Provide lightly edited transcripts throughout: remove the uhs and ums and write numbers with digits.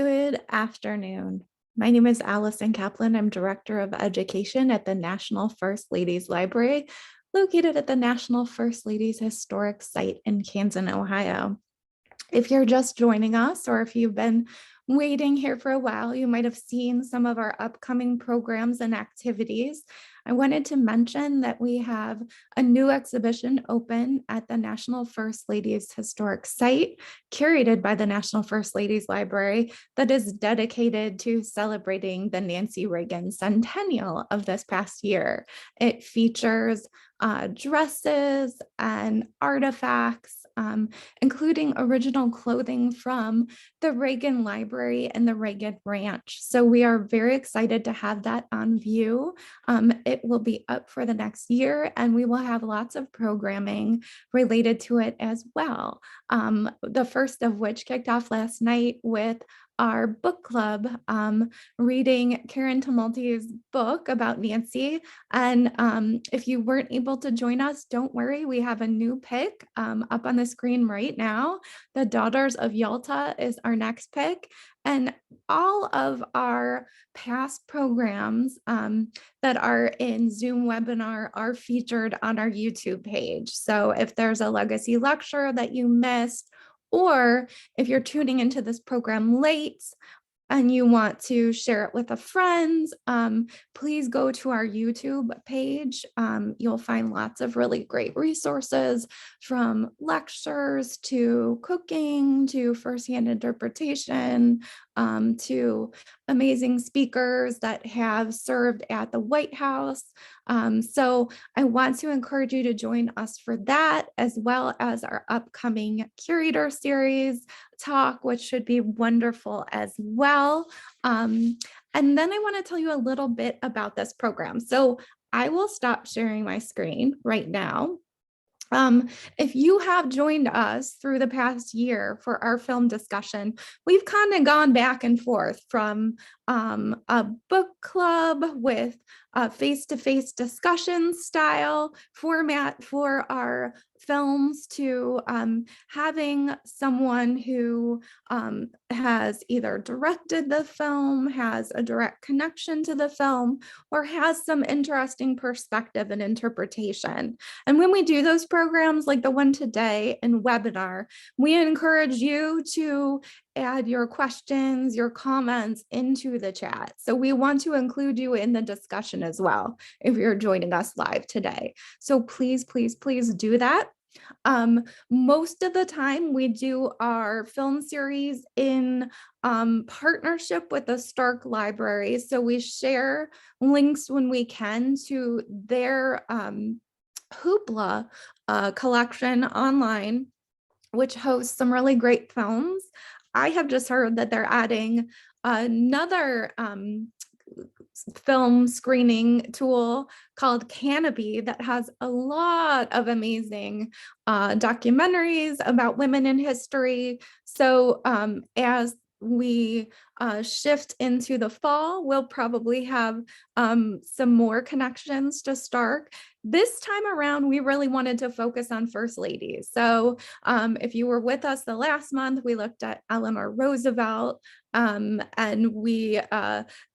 Good afternoon. My name is Allison Kaplan. I'm Director of Education at the National First Ladies Library, located at the National First Ladies Historic Site in Canton, Ohio. If you're just joining us, or if you've been waiting here for a while, you might have seen some of our upcoming programs and activities. I wanted to mention that we have a new exhibition open at the National First Ladies Historic Site, curated by the National First Ladies Library, that is dedicated to celebrating the Nancy Reagan centennial of this past year. It features dresses and artifacts, including original clothing from the Reagan Library and the Reagan Ranch. So we are very excited to have that on view. It will be up for the next year, and we will have lots of programming related to it as well. The first of which kicked off last night with our book club, reading Karen Tumulty's book about Nancy. And if you weren't able to join us, don't worry, we have a new pick up on the screen right now. The Daughters of Yalta is our next pick. And all of our past programs that are in Zoom webinar are featured on our YouTube page. So if there's a legacy lecture that you missed, or if you're tuning into this program late and you want to share it with a friend, please go to our YouTube page. You'll find lots of really great resources, from lectures to cooking to firsthand interpretation, to amazing speakers that have served at the White House. So I want to encourage you to join us for that, as well as our upcoming curator series talk, which should be wonderful as well. And then I want to tell you a little bit about this program. So I will stop sharing my screen right now. If you have joined us through the past year for our film discussion, we've kind of gone back and forth from a book club with a face-to-face discussion style format for our films to having someone who has either directed the film, has a direct connection to the film, or has some interesting perspective and interpretation. And when we do those programs like the one today in webinar, we encourage you to add your questions, your comments into the chat. So we want to include you in the discussion as well if you're joining us live today. So please, please, please do that. Most of the time we do our film series in partnership with the Stark Library. So we share links when we can to their Hoopla collection online, which hosts some really great films. I have just heard that they're adding another film screening tool called Canopy that has a lot of amazing documentaries about women in history. So as we shift into the fall, we'll probably have some more connections to Stark. This time around, we really wanted to focus on First Ladies. So if you were with us the last month, we looked at Eleanor Roosevelt, and we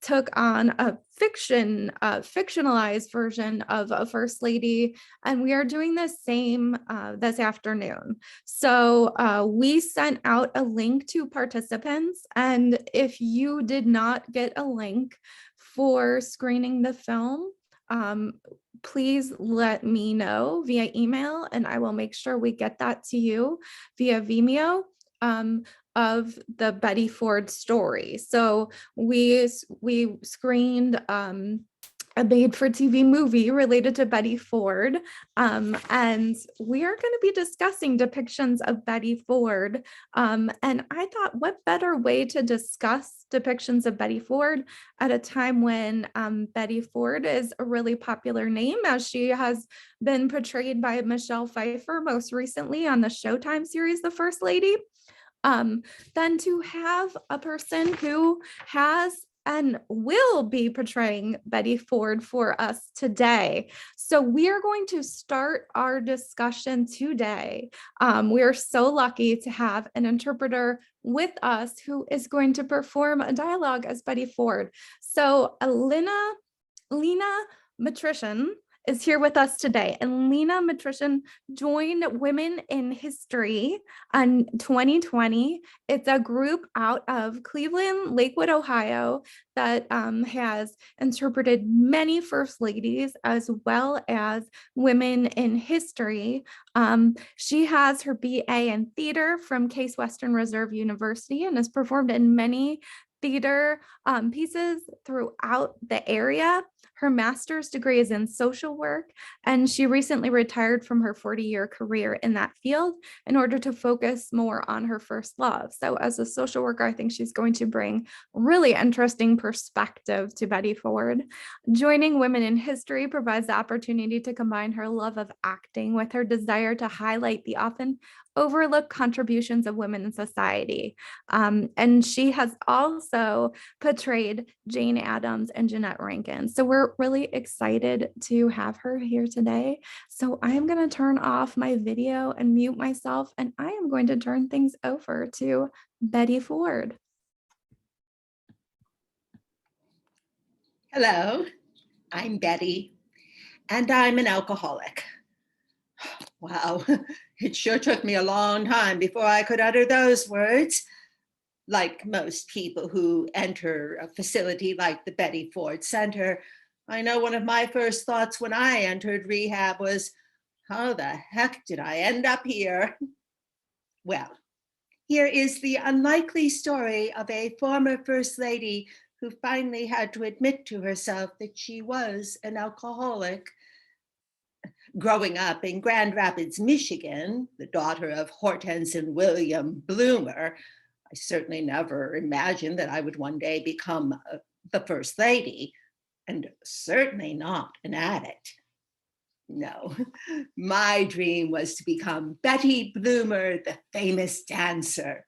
took on a fictionalized version of a First Lady, and we are doing the same this afternoon. So we sent out a link to participants, and if you did not get a link for screening the film, please let me know via email, and I will make sure we get that to you via Vimeo, of the Betty Ford story. So we screened a made-for-TV movie related to Betty Ford, and we are going to be discussing depictions of Betty Ford. And I thought, what better way to discuss depictions of Betty Ford at a time when Betty Ford is a really popular name, as she has been portrayed by Michelle Pfeiffer most recently on the Showtime series, The First Lady. Than to have a person who has and will be portraying Betty Ford for us today. So we are going to start our discussion today. We are so lucky to have an interpreter with us who is going to perform a dialogue as Betty Ford. So Lynna Metrisin is here with us today. And Lynna Metrisin joined Women in History in 2020. It's a group out of Cleveland, Lakewood, Ohio, that has interpreted many First Ladies as well as women in history. She has her BA in theater from Case Western Reserve University and has performed in many theater pieces throughout the area. Her master's degree is in social work, and she recently retired from her 40-year career in that field in order to focus more on her first love. So as a social worker, I think she's going to bring really interesting perspective to Betty Ford. Joining Women in History provides the opportunity to combine her love of acting with her desire to highlight the often overlooked contributions of women in society. And she has also portrayed Jane Addams and Jeanette Rankin. So we're really excited to have her here today. So I'm going to turn off my video and mute myself, and I am going to turn things over to Betty Ford. Hello, I'm Betty, and I'm an alcoholic. Wow, it sure took me a long time before I could utter those words. Like most people who enter a facility like the Betty Ford Center, I know one of my first thoughts when I entered rehab was, how the heck did I end up here? Well, here is the unlikely story of a former First Lady who finally had to admit to herself that she was an alcoholic. Growing up in Grand Rapids, Michigan, the daughter of Hortense and William Bloomer, I certainly never imagined that I would one day become the First Lady, and certainly not an addict. No, my dream was to become Betty Bloomer, the famous dancer.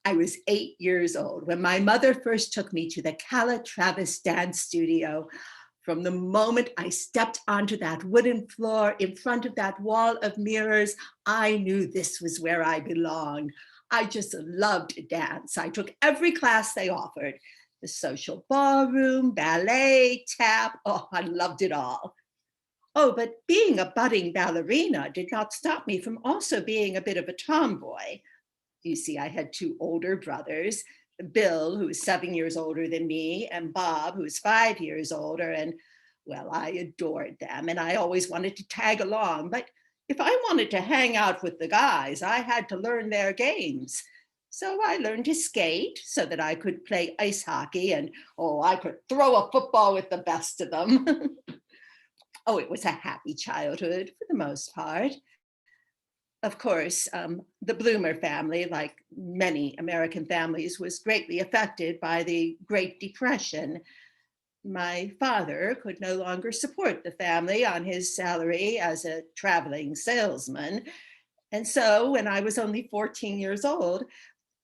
I was 8 years old when my mother first took me to the Calatrava dance studio. From the moment I stepped onto that wooden floor in front of that wall of mirrors, I knew this was where I belonged. I just loved to dance. I took every class they offered. The social ballroom, ballet, tap, oh, I loved it all. Oh, but being a budding ballerina did not stop me from also being a bit of a tomboy. You see, I had two older brothers, Bill, who was 7 years older than me, and Bob, who was 5 years older. And well, I adored them, and I always wanted to tag along. But if I wanted to hang out with the guys, I had to learn their games. So I learned to skate so that I could play ice hockey, and oh, I could throw a football with the best of them. Oh, it was a happy childhood for the most part. Of course, the Bloomer family, like many American families, was greatly affected by the Great Depression. My father could no longer support the family on his salary as a traveling salesman. And so when I was only 14 years old,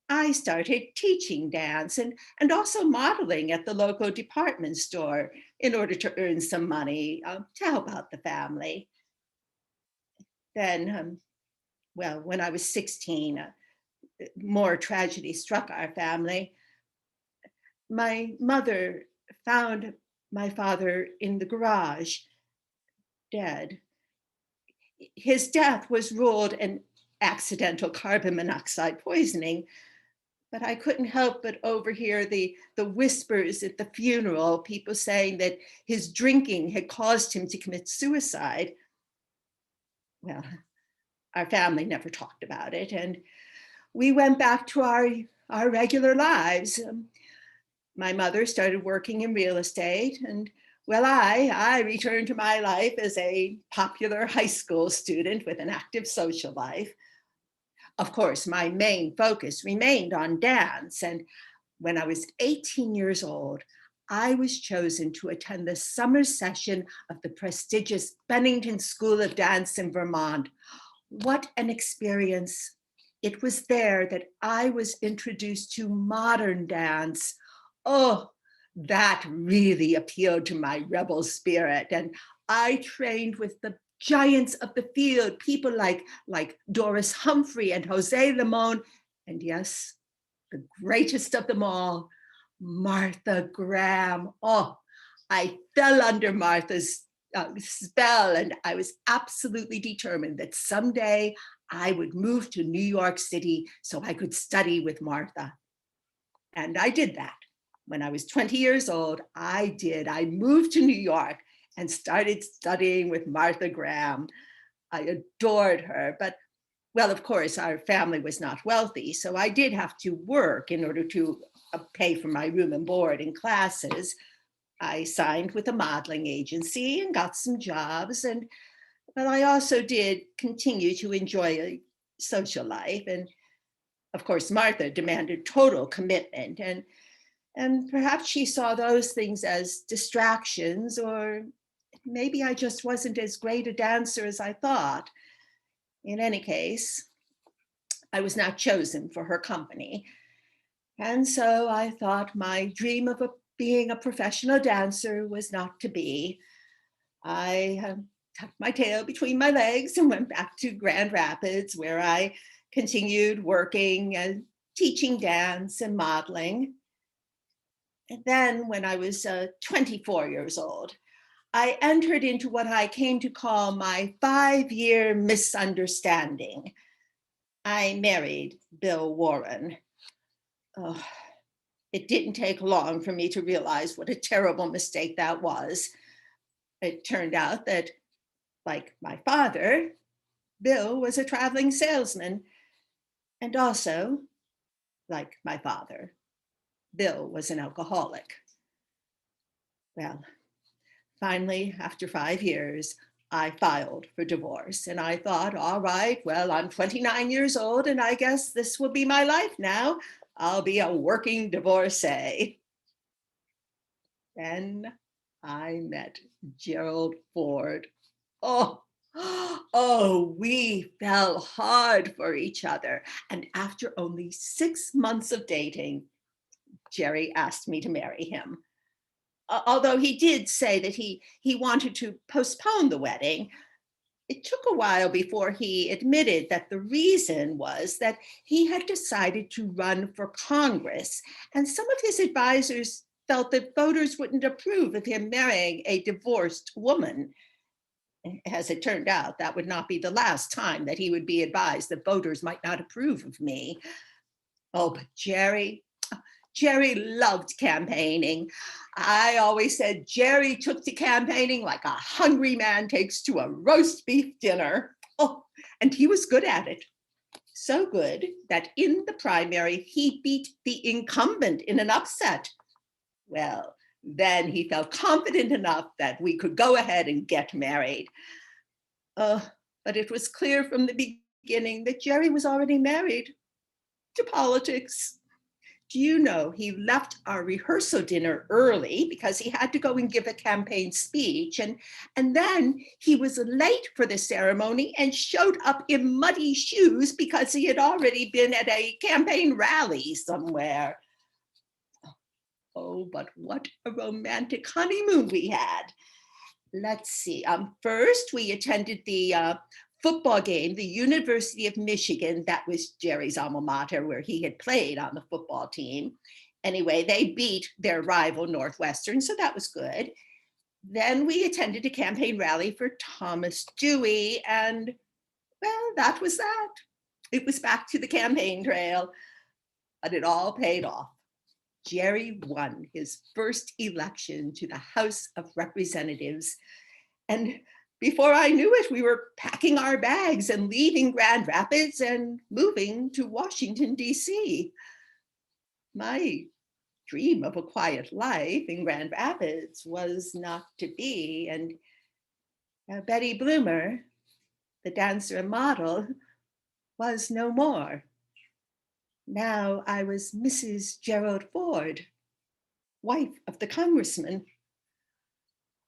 I started teaching dance and also modeling at the local department store in order to earn some money to help out the family. Then, well, when I was 16, more tragedy struck our family. My mother found my father in the garage, dead. His death was ruled an accidental carbon monoxide poisoning, but I couldn't help but overhear the whispers at the funeral, people saying that his drinking had caused him to commit suicide. Well, our family never talked about it, and we went back to our regular lives. My mother started working in real estate, and well, I returned to my life as a popular high school student with an active social life. Of course, my main focus remained on dance, and when I was 18 years old, I was chosen to attend the summer session of the prestigious Bennington School of Dance in Vermont. What an experience. It was there that I was introduced to modern dance. Oh, That really appealed to my rebel spirit. And I trained with the giants of the field, people like Doris Humphrey and Jose Limon, and yes, the greatest of them all, Martha Graham. Oh, I fell under Martha's spell, and I was absolutely determined that someday I would move to New York City so I could study with Martha. And I did that. When I was 20 years old, I did. I moved to New York and started studying with Martha Graham. I adored her, but well, of course, our family was not wealthy, so I did have to work in order to pay for my room and board and classes. I signed with a modeling agency and got some jobs, but I also did continue to enjoy a social life. And of course, Martha demanded total commitment, and perhaps she saw those things as distractions, or maybe I just wasn't as great a dancer as I thought. In any case, I was not chosen for her company. And so I thought my dream of being a professional dancer was not to be. I tucked my tail between my legs and went back to Grand Rapids, where I continued working and teaching dance and modeling. And then when I was 24 years old, I entered into what I came to call my 5-year misunderstanding. I married Bill Warren. Oh, it didn't take long for me to realize what a terrible mistake that was. It turned out that, like my father, Bill was a traveling salesman. And also, like my father, Bill was an alcoholic. Well, finally, after 5 years, I filed for divorce. And I thought, all right, well, I'm 29 years old, and I guess this will be my life now. I'll be a working divorcee. Then I met Gerald Ford. Oh, oh, we fell hard for each other. And after only 6 months of dating, Jerry asked me to marry him. Although he did say that he wanted to postpone the wedding, it took a while before he admitted that the reason was that he had decided to run for Congress, and some of his advisors felt that voters wouldn't approve of him marrying a divorced woman. As it turned out, that would not be the last time that he would be advised that voters might not approve of me. Oh, but Jerry loved campaigning. I always said Jerry took to campaigning like a hungry man takes to a roast beef dinner. Oh, and he was good at it. So good that in the primary, he beat the incumbent in an upset. Well, then he felt confident enough that we could go ahead and get married. But it was clear from the beginning that Jerry was already married to politics. Do you know he left our rehearsal dinner early because he had to go and give a campaign speech, and then he was late for the ceremony and showed up in muddy shoes because he had already been at a campaign rally somewhere. Oh, but what a romantic honeymoon we had. Let's see. First, we attended the football game, the University of Michigan. That was Jerry's alma mater, where he had played on the football team. Anyway, they beat their rival Northwestern, so that was good. Then we attended a campaign rally for Thomas Dewey, and well, that was that. It was back to the campaign trail, but it all paid off. Jerry won his first election to the House of Representatives. And before I knew it, we were packing our bags and leaving Grand Rapids and moving to Washington, D.C. My dream of a quiet life in Grand Rapids was not to be. And Betty Bloomer, the dancer and model, was no more. Now I was Mrs. Gerald Ford, wife of the congressman.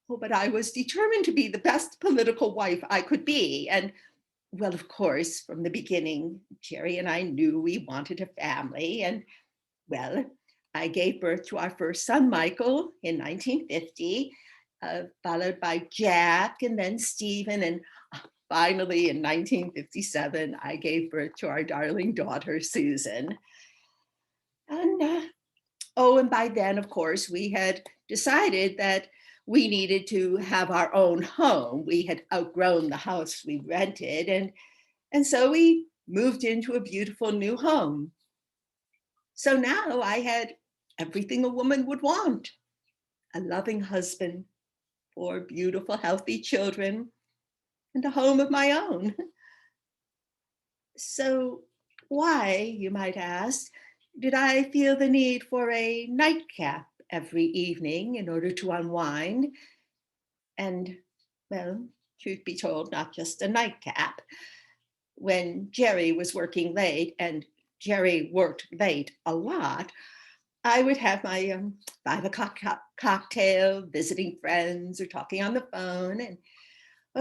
Oh, but I was determined to be the best political wife I could be. And well, of course, from the beginning, Jerry and I knew we wanted a family. And well, I gave birth to our first son, Michael, in 1950, followed by Jack and then Stephen. And finally, in 1957, I gave birth to our darling daughter, Susan. And and by then, of course, we had decided that we needed to have our own home. We had outgrown the house we rented, and so we moved into a beautiful new home. So now I had everything a woman would want: a loving husband, four beautiful, healthy children, and a home of my own. So, why, you might ask, did I feel the need for a nightcap every evening in order to unwind? And, well, truth be told, not just a nightcap. When Jerry was working late, and Jerry worked late a lot, I would have my 5 o'clock cocktail, visiting friends or talking on the phone. And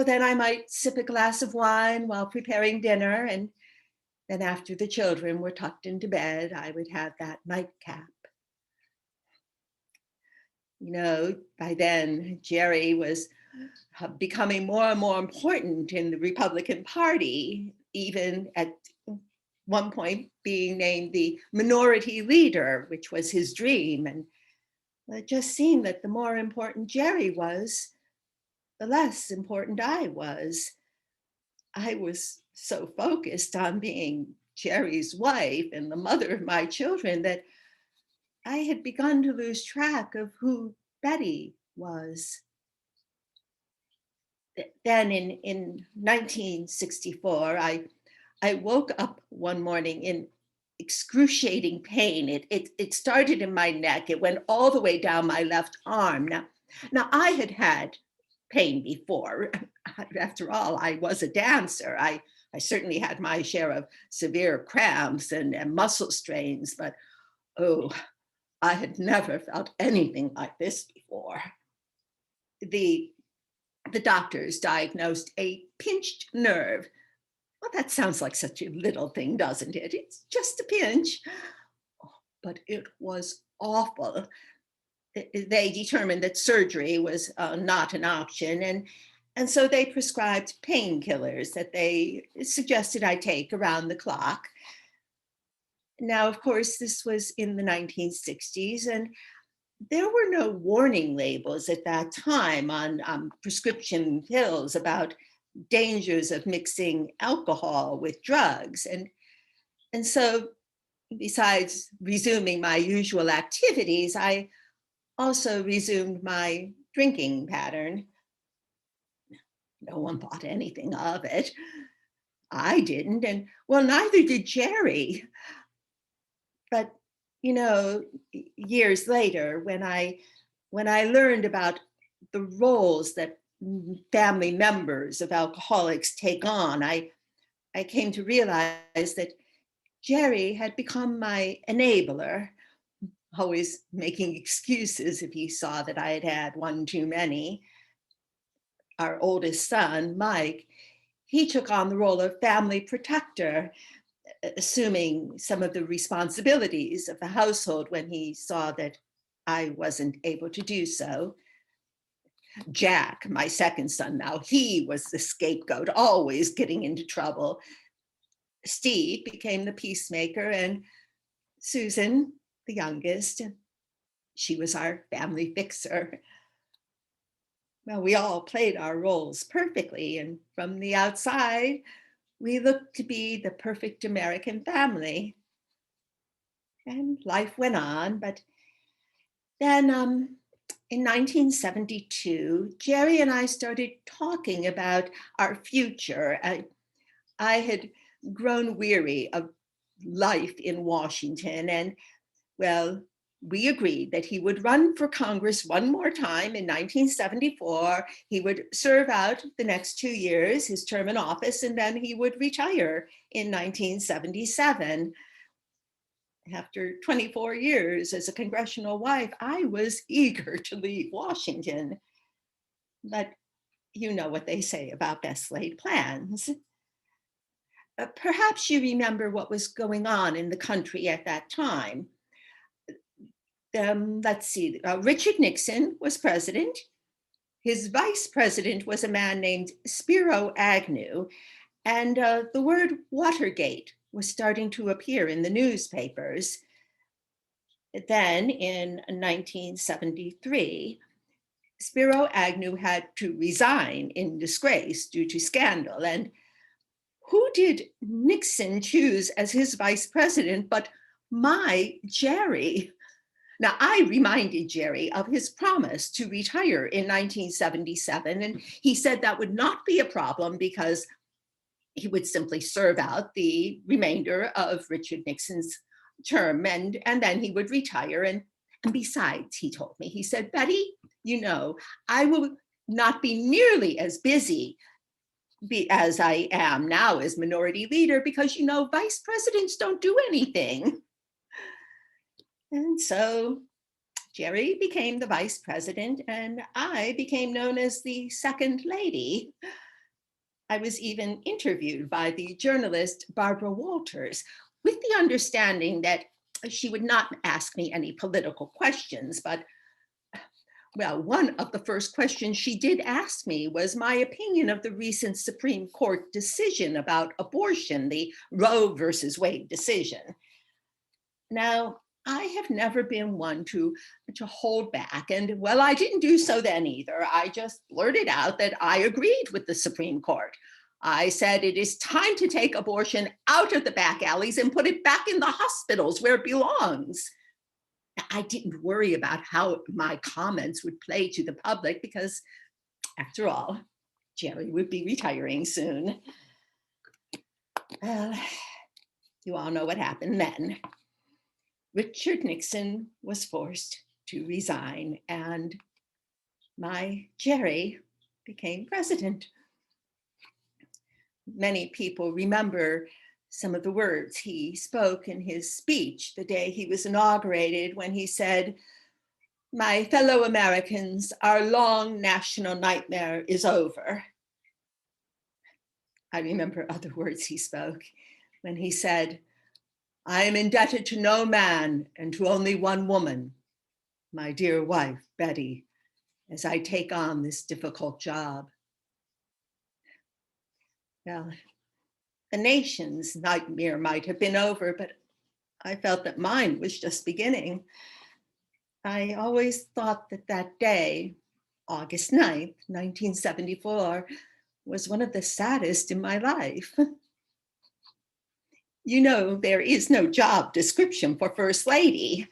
then I might sip a glass of wine while preparing dinner. And then after the children were tucked into bed, I would have that nightcap. By then, Jerry was becoming more and more important in the Republican Party, even at one point being named the minority leader, which was his dream. And it just seemed that the more important Jerry was, the less important I was. I was so focused on being Jerry's wife and the mother of my children that I had begun to lose track of who Betty was. Then in 1964, I woke up one morning in excruciating pain. It started in my neck. It went all the way down my left arm. Now I had had pain before. After all, I was a dancer. I certainly had my share of severe cramps and muscle strains, but oh, I had never felt anything like this before. The, the doctors diagnosed a pinched nerve. Well, that sounds like such a little thing, doesn't it? It's just a pinch. But it was awful. They determined that surgery was not an option, and so they prescribed painkillers that they suggested I take around the clock. Now, of course, this was in the 1960s, and there were no warning labels at that time on prescription pills about dangers of mixing alcohol with drugs. And so, besides resuming my usual activities, I also resumed my drinking pattern. No one thought anything of it. I didn't, and well, neither did Jerry. But years later, when I learned about the roles that family members of alcoholics take on, I came to realize that Jerry had become my enabler, always making excuses if he saw that I had had one too many. Our oldest son, Mike, he took on the role of family protector, assuming some of the responsibilities of the household when he saw that I wasn't able to do so. Jack, my second son now, he was the scapegoat, always getting into trouble. Steve became the peacemaker, and Susan, the youngest, she was our family fixer. Well, we all played our roles perfectly, and from the outside, we looked to be the perfect American family. And life went on, but then in 1972, Jerry and I started talking about our future. I had grown weary of life in Washington, and well, we agreed that he would run for Congress one more time in 1974. He would serve out the next 2 years, his term in office, and then he would retire in 1977. After 24 years as a congressional wife, I was eager to leave Washington. But you know what they say about best laid plans. Perhaps you remember what was going on in the country at that time. let's see, Richard Nixon was president. His vice president was a man named Spiro Agnew. And the word Watergate was starting to appear in the newspapers. Then in 1973, Spiro Agnew had to resign in disgrace due to scandal. And who did Nixon choose as his vice president but my Jerry? Now, I reminded Jerry of his promise to retire in 1977, and he said that would not be a problem because he would simply serve out the remainder of Richard Nixon's term, and then he would retire. And besides, he told me, he said, Betty, you know, I will not be nearly as busy as I am now as minority leader because, you know, vice presidents don't do anything. And so Jerry became the vice president, and I became known as the second lady. I was even interviewed by the journalist Barbara Walters with the understanding that she would not ask me any political questions, but well, one of the first questions she did ask me was my opinion of the recent Supreme Court decision about abortion, the Roe versus Wade decision. Now, I have never been one to hold back, and well, I didn't do so then either. I just blurted out that I agreed with the Supreme Court. I said it is time to take abortion out of the back alleys and put it back in the hospitals where it belongs. I didn't worry about how my comments would play to the public because, after all, Jerry would be retiring soon. Well, you all know what happened then. Richard Nixon was forced to resign, and my Jerry became president. Many people remember some of the words he spoke in his speech the day he was inaugurated when he said, "My fellow Americans, our long national nightmare is over." I remember other words he spoke when he said, "I am indebted to no man and to only one woman, my dear wife, Betty, as I take on this difficult job." Well, the nation's nightmare might have been over, but I felt that mine was just beginning. I always thought that that day, August 9th, 1974, was one of the saddest in my life. You know, there is no job description for First Lady.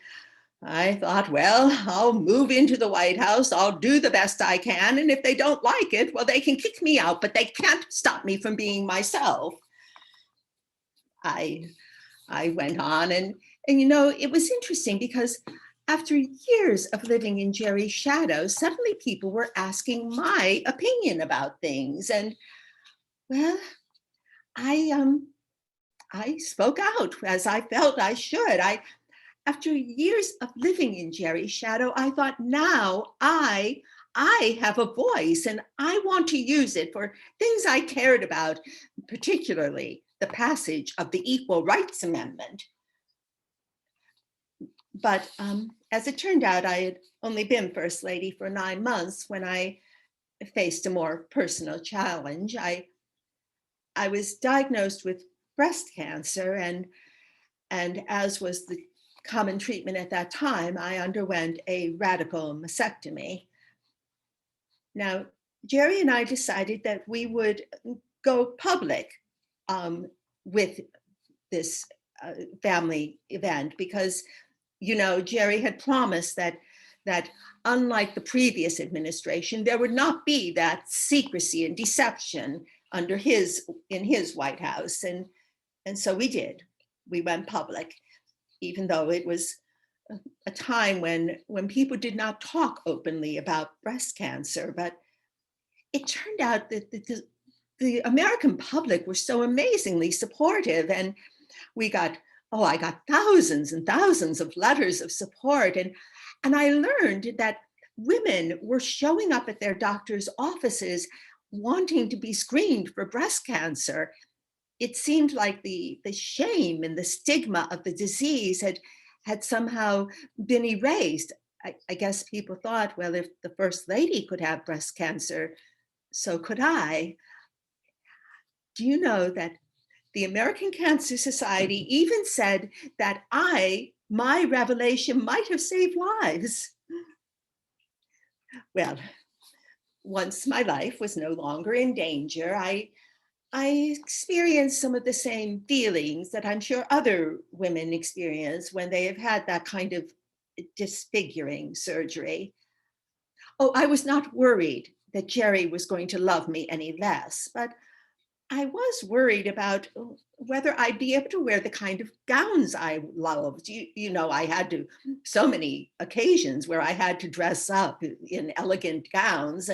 I thought, well, I'll move into the White House, I'll do the best I can, and if they don't like it, well, they can kick me out, but they can't stop me from being myself. I went on, and you know, it was interesting because after years of living in Jerry's shadow, suddenly people were asking my opinion about things. And well, I spoke out as I felt I should. After years of living in Jerry's shadow, I thought now I have a voice and I want to use it for things I cared about, particularly the passage of the Equal Rights Amendment. But as it turned out, I had only been First Lady for 9 months when I faced a more personal challenge. I was diagnosed with breast cancer, and as was the common treatment at that time, I underwent a radical mastectomy. Now, Jerry and I decided that we would go public with this family event because, you know, Jerry had promised that unlike the previous administration, there would not be that secrecy and deception in his White House. And so we did. We went public, even though it was a time when people did not talk openly about breast cancer. But it turned out that the American public were so amazingly supportive, and I got thousands and thousands of letters of support. And I learned that women were showing up at their doctor's offices wanting to be screened for breast cancer. It seemed like the shame and the stigma of the disease had had somehow been erased. I guess people thought, well, if the First Lady could have breast cancer, so could I. Do you know that the American Cancer Society even said that my revelation might have saved lives? Well, once my life was no longer in danger, I experienced some of the same feelings that I'm sure other women experience when they have had that kind of disfiguring surgery. Oh, I was not worried that Jerry was going to love me any less, but I was worried about whether I'd be able to wear the kind of gowns I loved. I had to, so many occasions where I had to dress up in elegant gowns.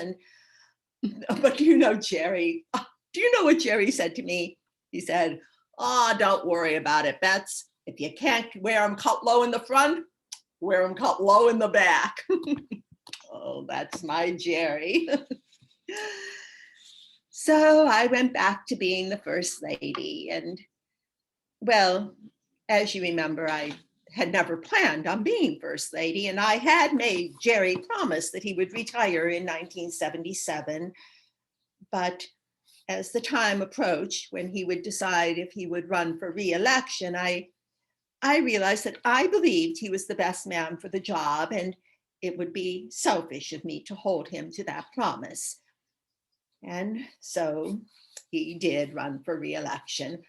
But Jerry, do you know what Jerry said to me? He said, "Oh, don't worry about it, Bets. If you can't wear them cut low in the front, wear them cut low in the back." Oh, that's my Jerry. So I went back to being the First Lady. And well, as you remember, I had never planned on being First Lady. And I had made Jerry promise that he would retire in 1977. But as the time approached when he would decide if he would run for re-election, I realized that I believed he was the best man for the job, and it would be selfish of me to hold him to that promise. And so he did run for re-election.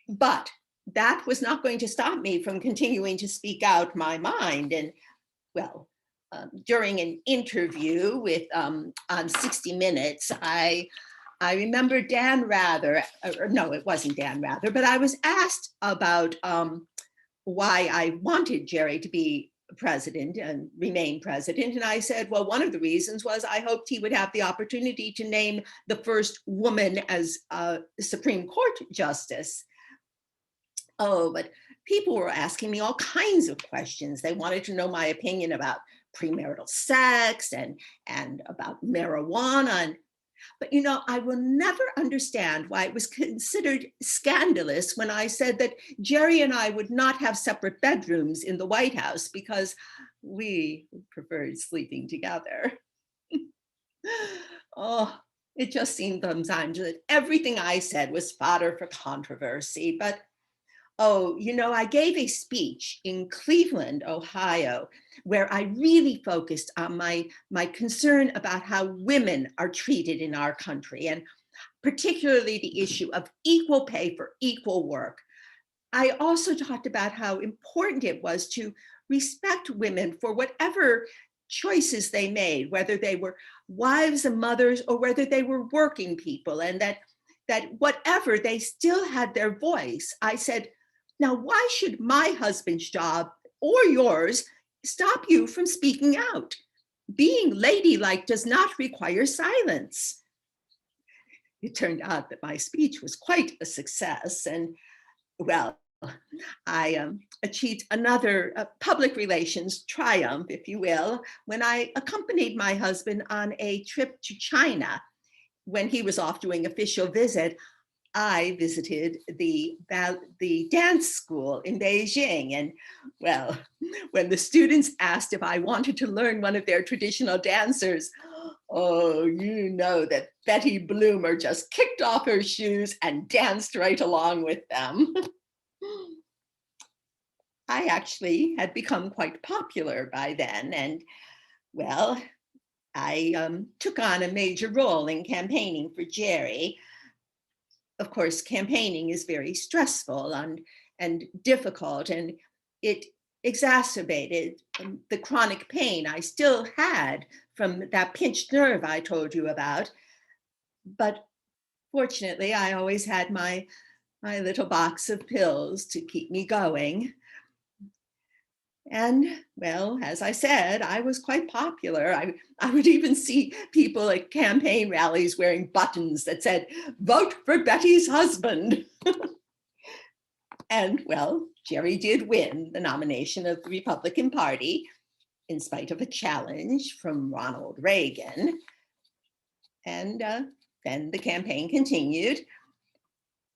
But that was not going to stop me from continuing to speak out my mind. And well, during an interview with on 60 Minutes, I remember Dan Rather, or no, it wasn't Dan Rather, but I was asked about why I wanted Jerry to be president and remain president. And I said, well, one of the reasons was I hoped he would have the opportunity to name the first woman as Supreme Court justice. Oh, but people were asking me all kinds of questions. They wanted to know my opinion about premarital sex and about marijuana. But I will never understand why it was considered scandalous when I said that Jerry and I would not have separate bedrooms in the White House because we preferred sleeping together. Oh, it just seemed sometimes that everything I said was fodder for controversy. But oh, I gave a speech in Cleveland, Ohio, where I really focused on my concern about how women are treated in our country, and particularly the issue of equal pay for equal work. I also talked about how important it was to respect women for whatever choices they made, whether they were wives and mothers or whether they were working people, and that whatever, they still had their voice. I said, now, why should my husband's job or yours stop you from speaking out? Being ladylike does not require silence. It turned out that my speech was quite a success. And well, I achieved another public relations triumph, if you will, when I accompanied my husband on a trip to China. When he was off doing official visit, I visited the dance school in Beijing. And well, when the students asked if I wanted to learn one of their traditional dancers, oh, that Betty Bloomer just kicked off her shoes and danced right along with them. I actually had become quite popular by then. And well, I took on a major role in campaigning for Jerry. Of course, campaigning is very stressful and difficult, and it exacerbated the chronic pain I still had from that pinched nerve I told you about. But fortunately, I always had my little box of pills to keep me going. And well, as I said, I was quite popular. I would even see people at campaign rallies wearing buttons that said, "Vote for Betty's husband." And well, Jerry did win the nomination of the Republican Party in spite of a challenge from Ronald Reagan. And then the campaign continued.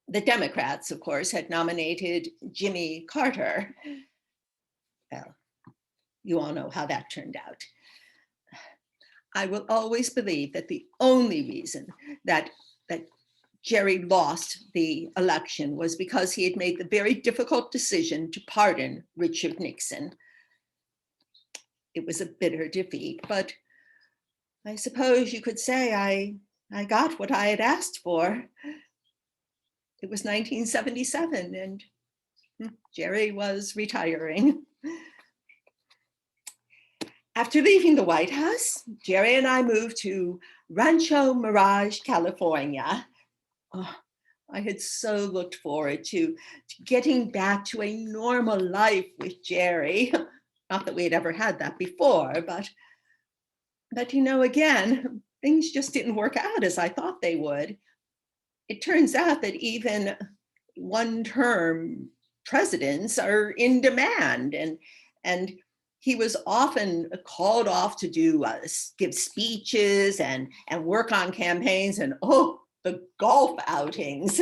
The Democrats, of course, had nominated Jimmy Carter. Well, you all know how that turned out. I will always believe that the only reason that Jerry lost the election was because he had made the very difficult decision to pardon Richard Nixon. It was a bitter defeat, but I suppose you could say I got what I had asked for. It was 1977 and Jerry was retiring. After leaving the White House, Jerry and I moved to Rancho Mirage, California. Oh, I had so looked forward to getting back to a normal life with Jerry. Not that we had ever had that before, but again, things just didn't work out as I thought they would. It turns out that even one-term presidents are in demand, and he was often called off to give speeches and work on campaigns, and the golf outings.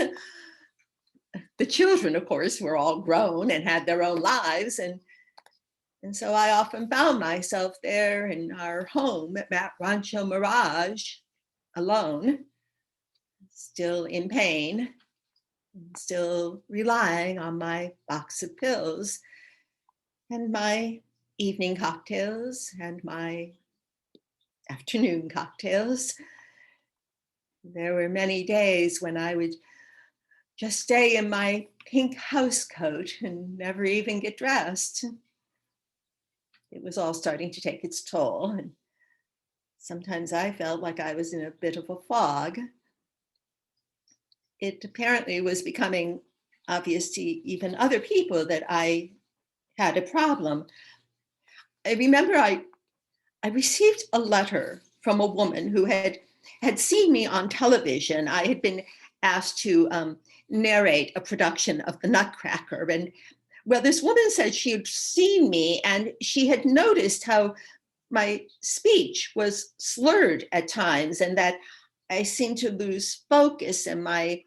The children, of course, were all grown and had their own lives, and so I often found myself there in our home at Rancho Mirage, alone, still in pain, still relying on my box of pills and my evening cocktails and my afternoon cocktails. There were many days when I would just stay in my pink house coat and never even get dressed. It was all starting to take its toll, and sometimes I felt like I was in a bit of a fog. It apparently was becoming obvious to even other people that I had a problem. I remember I received a letter from a woman who had seen me on television. I had been asked to narrate a production of The Nutcracker. And well, this woman said she had seen me and she had noticed how my speech was slurred at times and that I seemed to lose focus and I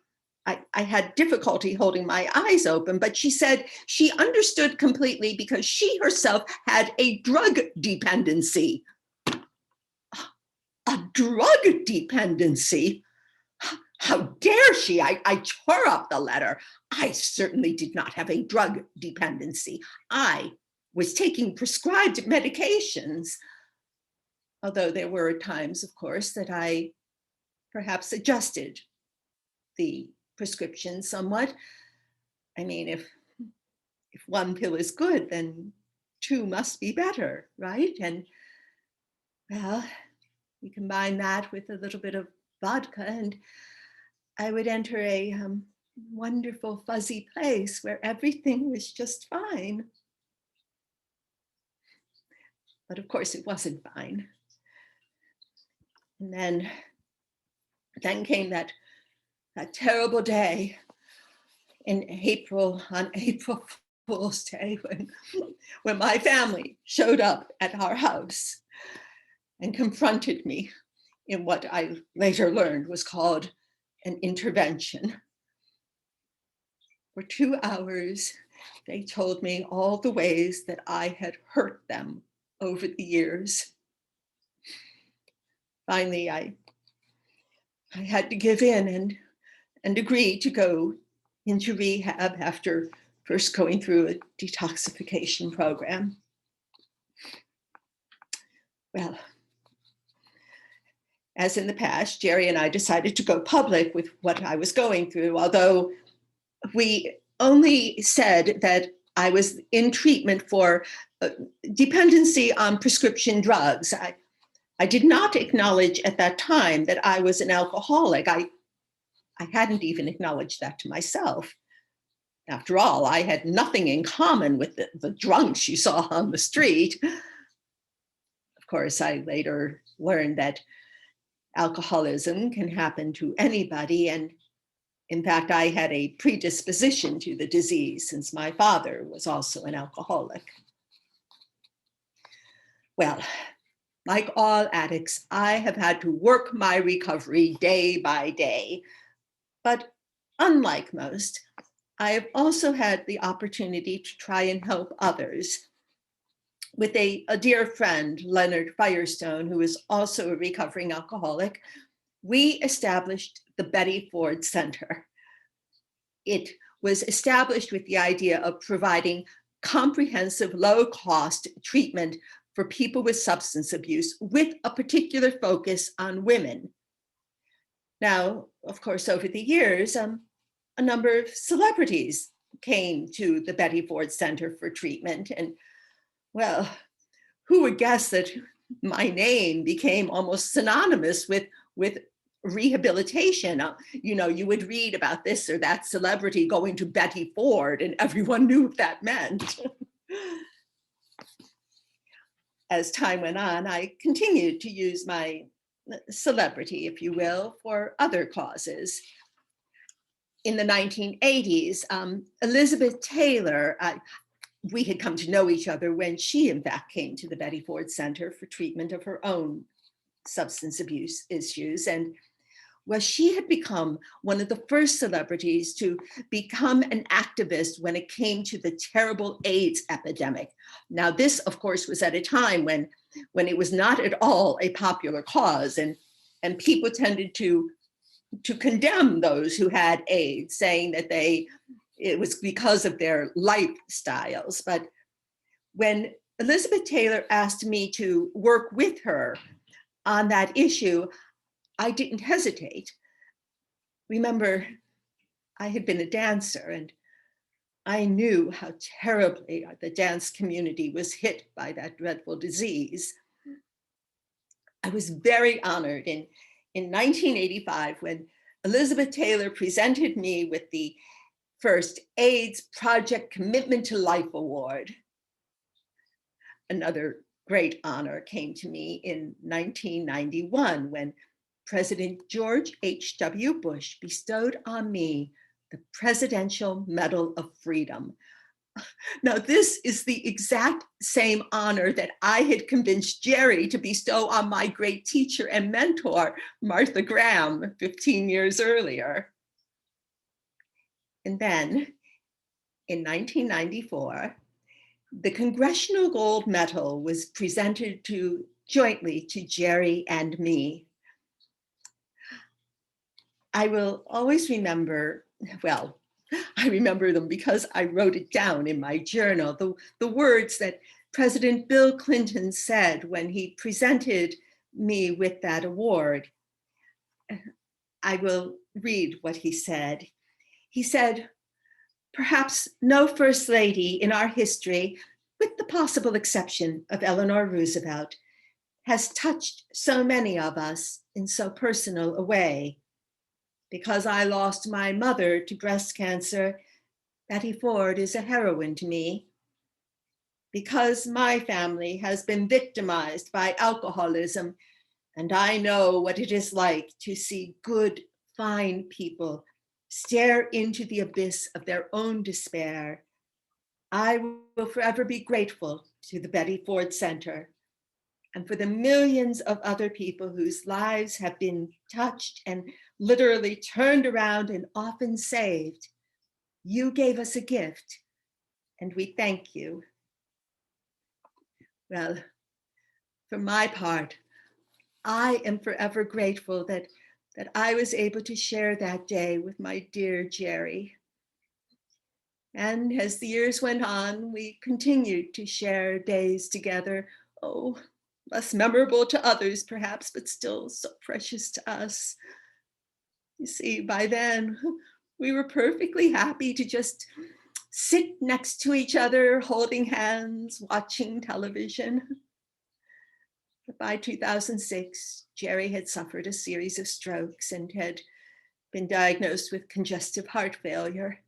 had difficulty holding my eyes open, but she said she understood completely because she herself had a drug dependency. A drug dependency? How dare she? I tore up the letter. I certainly did not have a drug dependency. I was taking prescribed medications, although there were times, of course, that I perhaps adjusted the prescription somewhat. I mean, if one pill is good, then two must be better, right? And well, you combine that with a little bit of vodka and I would enter a wonderful fuzzy place where everything was just fine. But of course it wasn't fine. And then came that terrible day in April, on April Fool's Day, when my family showed up at our house and confronted me in what I later learned was called an intervention. For 2 hours, they told me all the ways that I had hurt them over the years. Finally, I had to give in and agree to go into rehab after first going through a detoxification program. Well, as in the past, Jerry and I decided to go public with what I was going through, although we only said that I was in treatment for dependency on prescription drugs. I did not acknowledge at that time that I was an alcoholic. I hadn't even acknowledged that to myself. After all, I had nothing in common with the drunks you saw on the street. Of course, I later learned that alcoholism can happen to anybody, and in fact, I had a predisposition to the disease since my father was also an alcoholic. Well, like all addicts, I have had to work my recovery day by day. But unlike most, I have also had the opportunity to try and help others. with a dear friend, Leonard Firestone, who is also a recovering alcoholic, we established the Betty Ford Center. It was established with the idea of providing comprehensive, low-cost treatment for people with substance abuse, with a particular focus on women. Now, of course, over the years, a number of celebrities came to the Betty Ford Center for treatment. And well, who would guess that my name became almost synonymous with rehabilitation? You would read about this or that celebrity going to Betty Ford, and everyone knew what that meant. As time went on, I continued to use my celebrity, if you will, for other causes. In the 1980s, Elizabeth Taylor, we had come to know each other when she, in fact, came to the Betty Ford Center for treatment of her own substance abuse issues. And well, she had become one of the first celebrities to become an activist when it came to the terrible AIDS epidemic. Now, this, of course, was at a time when it was not at all a popular cause, and people tended to condemn those who had AIDS, saying that it was because of their lifestyles. But when Elizabeth Taylor asked me to work with her on that issue, I didn't hesitate. Remember, I had been a dancer, and I knew how terribly the dance community was hit by that dreadful disease. I was very honored in 1985 when Elizabeth Taylor presented me with the first AIDS Project Commitment to Life Award. Another great honor came to me in 1991 when President George H.W. Bush bestowed on me the Presidential Medal of Freedom. Now, this is the exact same honor that I had convinced Jerry to bestow on my great teacher and mentor, Martha Graham, 15 years earlier. And then, in 1994, the Congressional Gold Medal was presented jointly to Jerry and me. I will always remember, well, I remember them because I wrote it down in my journal, the words that President Bill Clinton said when he presented me with that award. I will read what he said. He said, "Perhaps no first lady in our history, with the possible exception of Eleanor Roosevelt, has touched so many of us in so personal a way. Because I lost my mother to breast cancer, Betty Ford is a heroine to me. Because my family has been victimized by alcoholism, and I know what it is like to see good, fine people stare into the abyss of their own despair, I will forever be grateful to the Betty Ford Center and for the millions of other people whose lives have been touched and literally turned around and often saved. You gave us a gift, and we thank you." Well, for my part, I am forever grateful that I was able to share that day with my dear Jerry. And as the years went on, we continued to share days together, less memorable to others perhaps, but still so precious to us. You see, by then, we were perfectly happy to just sit next to each other, holding hands, watching television. But by 2006, Jerry had suffered a series of strokes and had been diagnosed with congestive heart failure.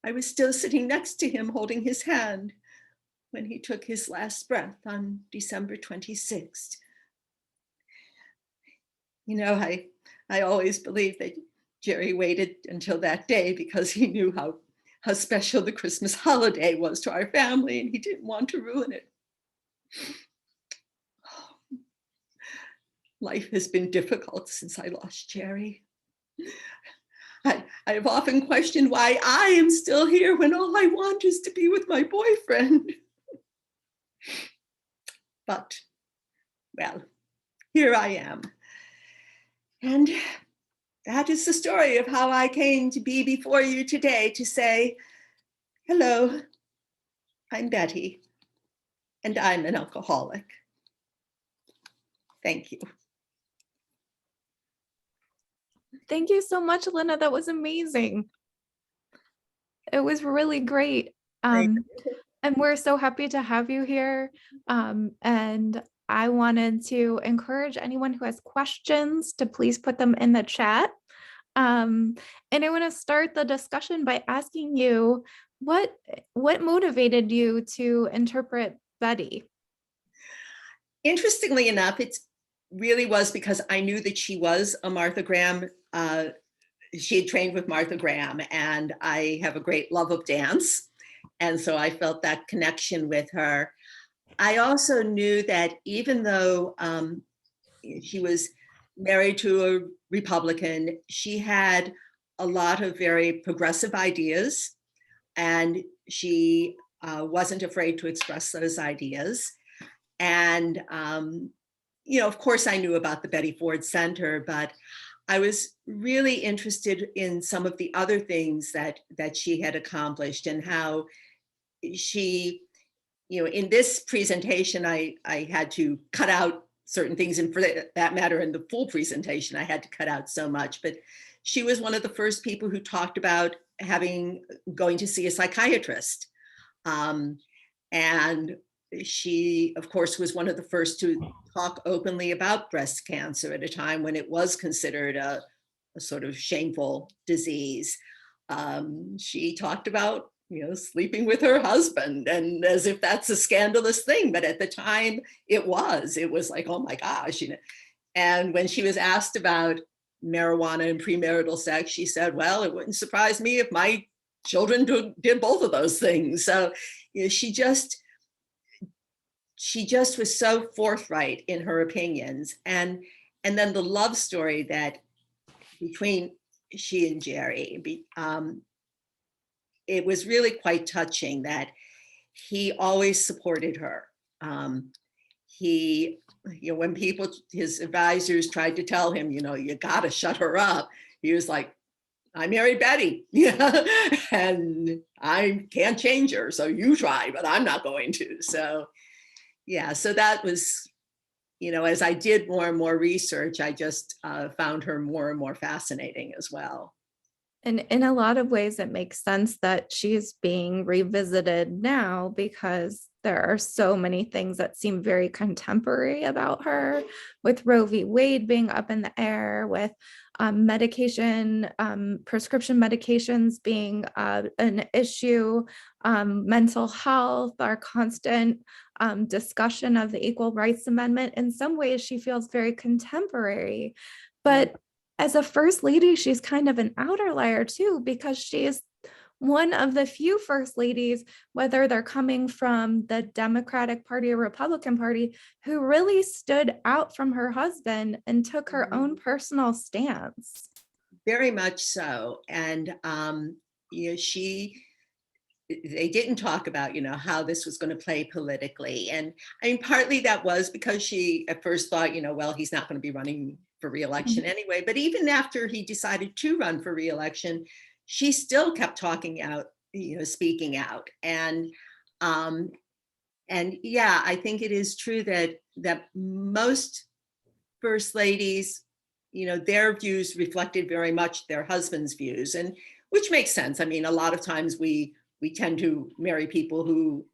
I was still sitting next to him, holding his hand, when he took his last breath on December 26th. You know, I always believed that Jerry waited until that day because he knew how special the Christmas holiday was to our family, and he didn't want to ruin it. Life has been difficult since I lost Jerry. I have often questioned why I am still here when all I want is to be with my boyfriend. But, well, here I am. And that is the story of how I came to be before you today to say, hello, I'm Betty, and I'm an alcoholic. Thank you. Thank you so much, Lynna. That was amazing. It was really great. And we're so happy to have you here. And I wanted to encourage anyone who has questions to please put them in the chat. And I want to start the discussion by asking you, what motivated you to interpret Betty? Interestingly enough, it really was because I knew that she was a Martha Graham. She had trained with Martha Graham, and I have a great love of dance. And so I felt that connection with her. I also knew that even though she was married to a Republican, she had a lot of very progressive ideas, and she wasn't afraid to express those ideas. And, of course, I knew about the Betty Ford Center, but I was really interested in some of the other things that she had accomplished, and how she, in this presentation, I had to cut out certain things, and for that matter, in the full presentation, I had to cut out so much. But she was one of the first people who talked about going to see a psychiatrist. And she, of course, was one of the first to talk openly about breast cancer at a time when it was considered a sort of shameful disease. She talked about, sleeping with her husband, and as if that's a scandalous thing, but at the time it was like, oh my gosh. And when she was asked about marijuana and premarital sex, she said, well, it wouldn't surprise me if my children did both of those things. So she just was so forthright in her opinions. And then the love story that between she and Jerry, it was really quite touching that he always supported her. He, when his advisors tried to tell him, you gotta shut her up, he was like, I married Betty, and I can't change her, so you try, but I'm not going to. So yeah, so that was, as I did more and more research, I just found her more and more fascinating as well. And in a lot of ways, it makes sense that she's being revisited now, because there are so many things that seem very contemporary about her, with Roe v. Wade being up in the air, with prescription medications being an issue, mental health, our constant discussion of the Equal Rights Amendment. In some ways, she feels very contemporary. But as a first lady, she's kind of an outlier too, because she is one of the few first ladies, whether they're coming from the Democratic Party or Republican Party, who really stood out from her husband and took her own personal stance. Very much so. And they didn't talk about, how this was going to play politically. And I mean, partly that was because she at first thought, well, he's not going to be running for re-election anyway. But even after he decided to run for re-election, she still kept talking out, speaking out. And yeah, I think it is true that most first ladies, their views reflected very much their husband's views, and which makes sense. I mean, a lot of times we tend to marry people who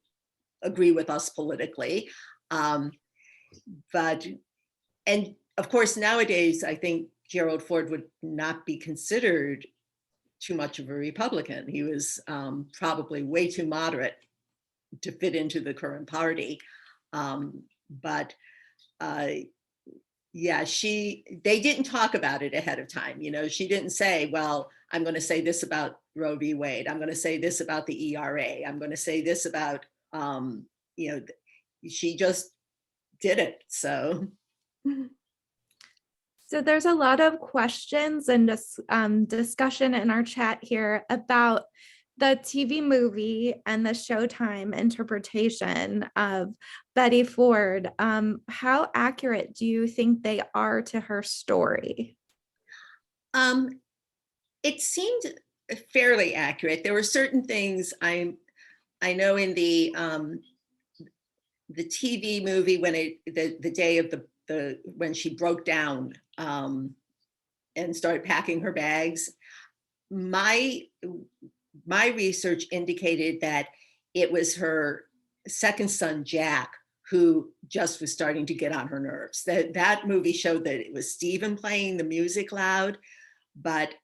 agree with us politically. But of course, nowadays, I think Gerald Ford would not be considered too much of a Republican. He was probably way too moderate to fit into the current party. But yeah, they didn't talk about it ahead of time. She didn't say, well, I'm going to say this about Roe v. Wade. I'm going to say this about the ERA. I'm going to say this about, she just did it. So there's a lot of questions and discussion in our chat here about the TV movie and the Showtime interpretation of Betty Ford, how accurate do you think they are to her story? Um, it seemed fairly accurate. There were certain things I know in the TV movie when the day of the when she broke down and started packing her bags. My my research indicated that it was her second son Jack who just was starting to get on her nerves. That movie showed that it was Stephen playing the music loud, but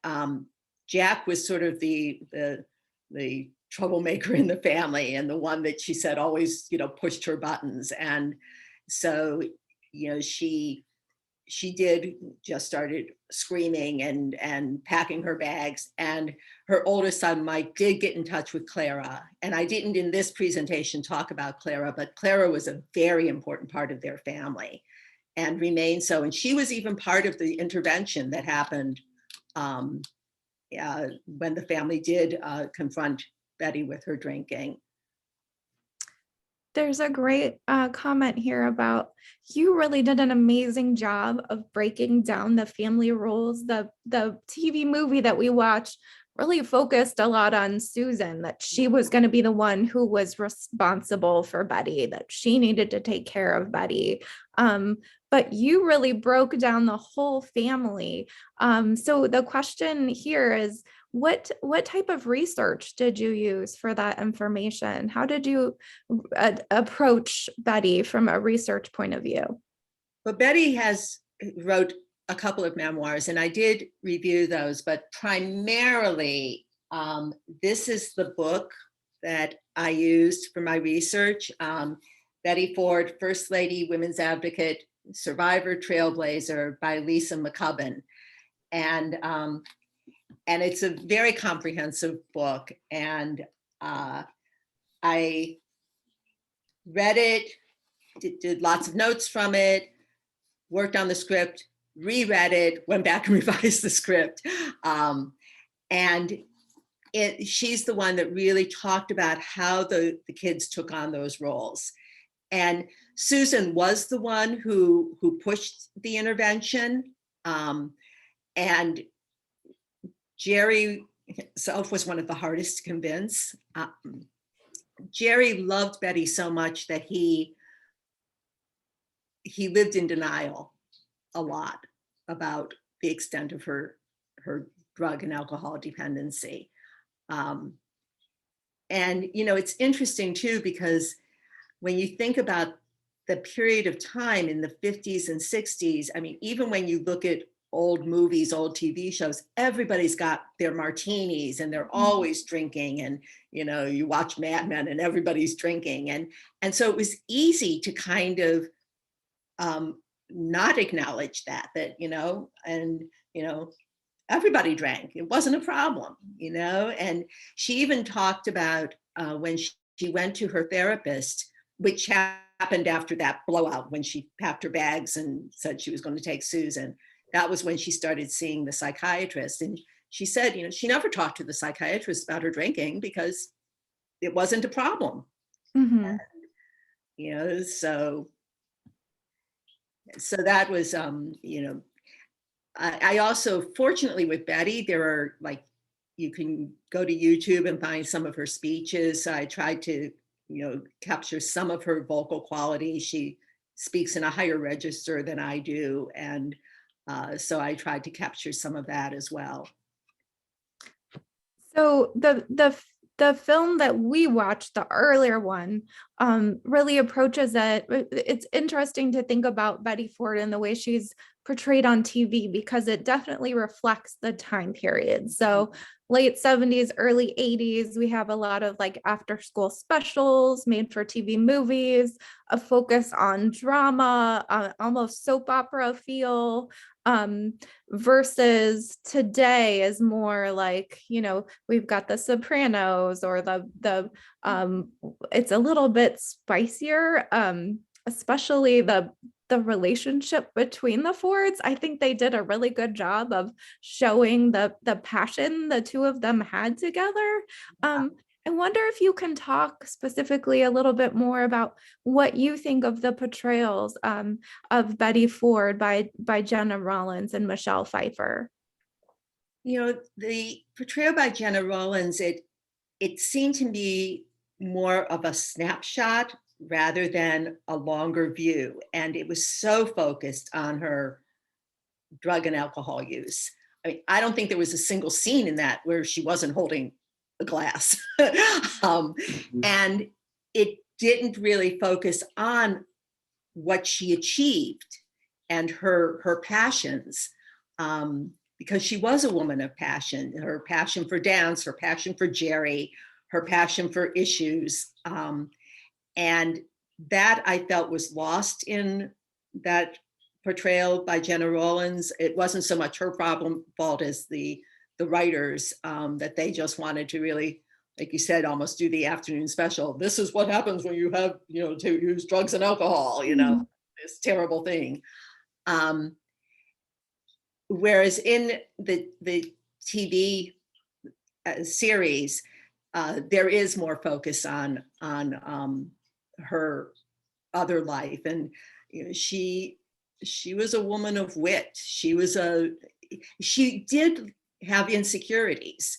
Jack was sort of the troublemaker in the family and the one that she said always, pushed her buttons. And so, she did just started screaming and packing her bags. And her oldest son, Mike, did get in touch with Clara. And I didn't in this presentation talk about Clara, but Clara was a very important part of their family and remains so. And she was even part of the intervention that happened when the family did confront Betty with her drinking. There's a great comment here about you really did an amazing job of breaking down the family roles. The TV movie that we watched really focused a lot on Susan, that she was going to be the one who was responsible for Betty, that she needed to take care of Betty. But you really broke down the whole family. So the question here is, what type of research did you use for that information? How did you approach Betty from a research point of view? But Betty wrote a couple of memoirs, and I did review those, but primarily this is the book that I used for my research. Betty Ford, First Lady, Women's Advocate, Survivor, Trailblazer by Lisa McCubbin. And it's a very comprehensive book. And I read it, did lots of notes from it, worked on the script, reread it, went back and revised the script. And she's the one that really talked about how the kids took on those roles. And Susan was the one who pushed the intervention. And Jerry himself was one of the hardest to convince. Jerry loved Betty so much that he lived in denial a lot about the extent of her drug and alcohol dependency. And it's interesting too, because when you think about the period of time in the 50s and 60s, I mean, even when you look at old movies, old TV shows, everybody's got their martinis and they're always drinking. And, you watch Mad Men and everybody's drinking. And so it was easy to kind of not acknowledge that, everybody drank. It wasn't a problem, and she even talked about when she went to her therapist, which happened after that blowout when she packed her bags and said she was going to take Susan. That was when she started seeing the psychiatrist. And she said, she never talked to the psychiatrist about her drinking because it wasn't a problem. Mm-hmm. So that was, I also, fortunately with Betty, there are you can go to YouTube and find some of her speeches. I tried to, capture some of her vocal quality. She speaks in a higher register than I do. And so I tried to capture some of that as well. So the film that we watched, the earlier one, really approaches it. It's interesting to think about Betty Ford and the way she's portrayed on TV, because it definitely reflects the time period. So late 70s, early 80s, we have a lot of after school specials, made for TV movies, a focus on drama, almost soap opera feel, versus today is more we've got the Sopranos, or it's a little bit spicier, especially the the relationship between the Fords. I think they did a really good job of showing the passion the two of them had together. I wonder if you can talk specifically a little bit more about what you think of the portrayals of Betty Ford by Jenna Rollins and Michelle Pfeiffer. The portrayal by Jenna Rollins, it seemed to be more of a snapshot rather than a longer view. And it was so focused on her drug and alcohol use. I mean, I don't think there was a single scene in that where she wasn't holding a glass. And it didn't really focus on what she achieved and her passions, because she was a woman of passion, her passion for dance, her passion for Jerry, her passion for issues. And that I felt was lost in that portrayal by Jenna Rollins. It wasn't so much her fault as the writers, that they just wanted to really, like you said, almost do the afternoon special. This is what happens when you have, to use drugs and alcohol, this terrible thing. Whereas in the TV series, there is more focus on her other life, and she was a woman of wit. She did have insecurities.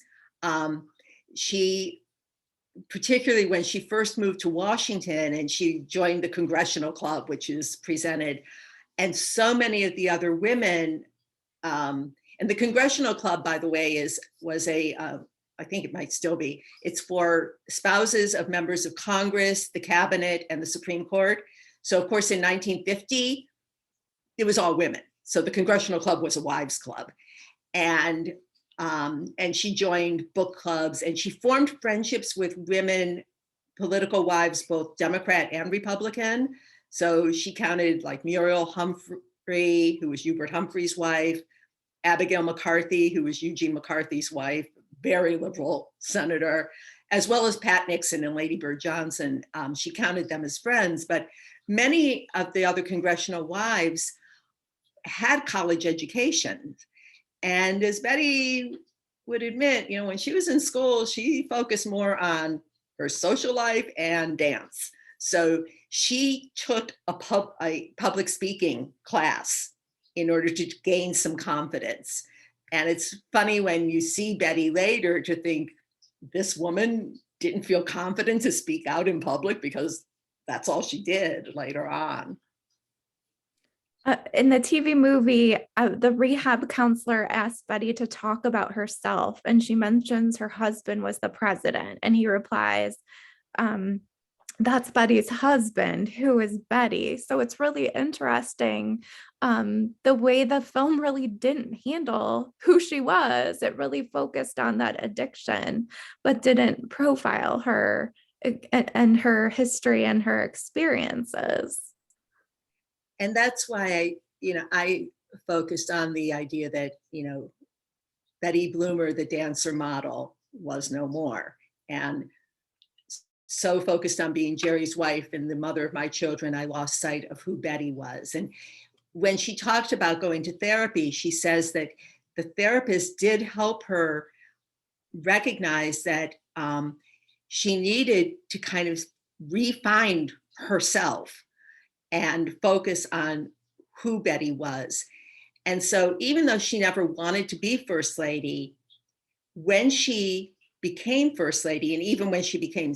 She, particularly when she first moved to Washington and she joined the Congressional Club, which is presented, and so many of the other women, and the Congressional Club, by the way, was I think it might still be, it's for spouses of members of Congress, the cabinet, and the Supreme Court. So of course, in 1950, it was all women. So the Congressional Club was a wives' club. And she joined book clubs, and she formed friendships with women, political wives, both Democrat and Republican. So she counted like Muriel Humphrey, who was Hubert Humphrey's wife, Abigail McCarthy, who was Eugene McCarthy's wife, very liberal senator, as well as Pat Nixon and Lady Bird Johnson. She counted them as friends, but many of the other congressional wives had college education. And as Betty would admit, when she was in school, she focused more on her social life and dance. So she took a public speaking class in order to gain some confidence. And it's funny when you see Betty later to think this woman didn't feel confident to speak out in public because that's all she did later on. In the TV movie, the rehab counselor asked Betty to talk about herself, and she mentions her husband was the president, and he replies, that's Betty's husband, who is Betty. So it's really interesting the way the film really didn't handle who she was. It really focused on that addiction, but didn't profile her and her history and her experiences. And that's why I focused on the idea that, Betty Bloomer, the dancer model, was no more. And so focused on being Jerry's wife and the mother of my children, I lost sight of who Betty was. And when she talked about going to therapy, she says that the therapist did help her recognize that she needed to kind of refine herself and focus on who Betty was. And so even though she never wanted to be First Lady, when she became First Lady, and even when she became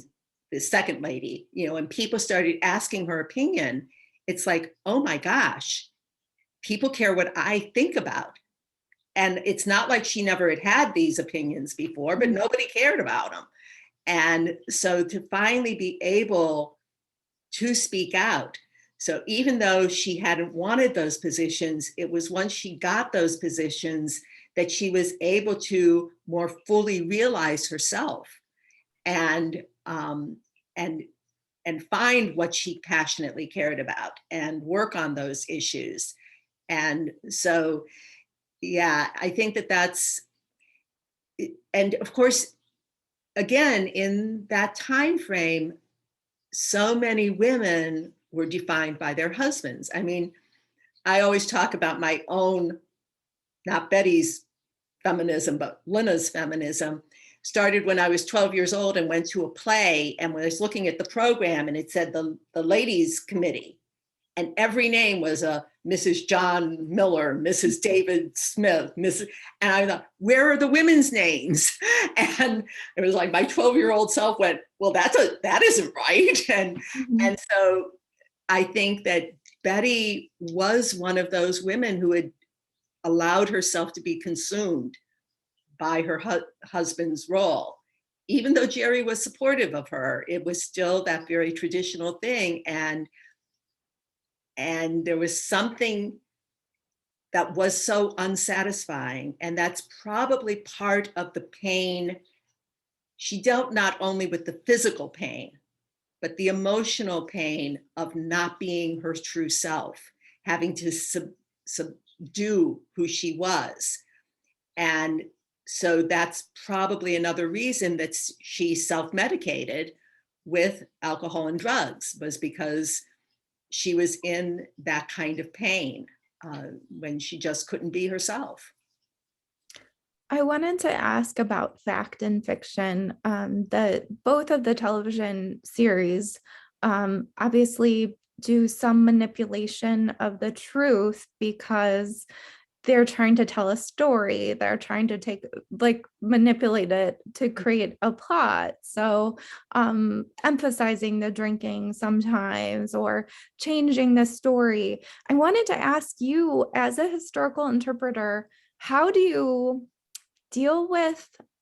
the Second Lady, and people started asking her opinion, it's like, oh my gosh, people care what I think about. And it's not like she never had these opinions before, but nobody cared about them. And so to finally be able to speak out. So even though she hadn't wanted those positions, it was once she got those positions that she was able to more fully realize herself and find what she passionately cared about and work on those issues. And so, yeah, I think that's, and of course, again, in that time frame, so many women were defined by their husbands. I mean, I always talk about my own, not Betty's feminism, but Lynna's feminism. Started when I was 12 years old and went to a play, and when I was looking at the program and it said the ladies committee, and every name was a Mrs. John Miller, Mrs. David Smith, Mrs. And I thought, where are the women's names? And it was like my 12-year-old self went, well, that isn't right. And so I think that Betty was one of those women who had allowed herself to be consumed by her husband's role. Even though Jerry was supportive of her, it was still that very traditional thing. And there was something that was so unsatisfying. And that's probably part of the pain. She dealt not only with the physical pain, but the emotional pain of not being her true self, having to subdue who she was. And so that's probably another reason that she self-medicated with alcohol and drugs, was because she was in that kind of pain when she just couldn't be herself. I wanted to ask about fact and fiction. That both of the television series obviously do some manipulation of the truth because they're trying to tell a story. They're trying to manipulate it to create a plot. So emphasizing the drinking sometimes or changing the story. I wanted to ask you, as a historical interpreter, how do you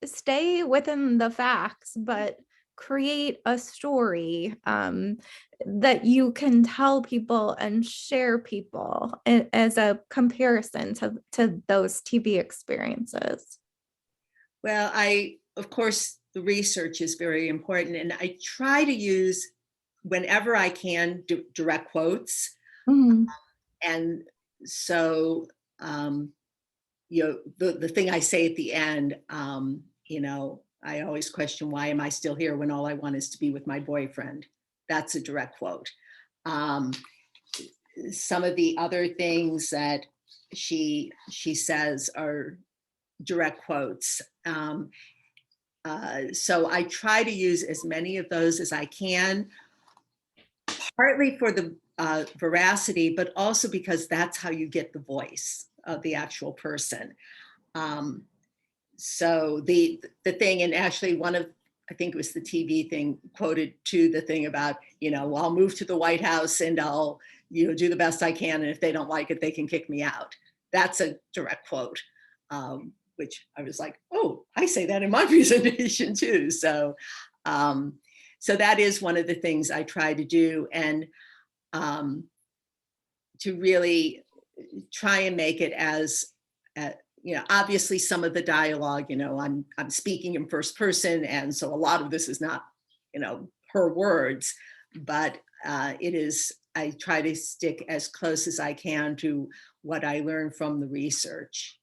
stay within the facts, but create a story that you can tell people and share people as a comparison to those TV experiences? Well, of course, the research is very important, and I try to use, whenever I can, direct quotes. Mhm. And so, the thing I say at the end, I always question, why am I still here when all I want is to be with my boyfriend? That's a direct quote. Some of the other things that she says are direct quotes. So I try to use as many of those as I can, partly for the veracity, but also because that's how you get the voice of the actual person. So the thing, and actually one of, I think it was the TV thing, quoted to the thing about, well, I'll move to the White House and I'll, do the best I can. And if they don't like it, they can kick me out. That's a direct quote, which I was like, oh, I say that in my presentation too. So that is one of the things I try to do, and to really try and make it as, obviously some of the dialogue, I'm speaking in first person, and so a lot of this is not, her words, but it is, I try to stick as close as I can to what I learned from the research.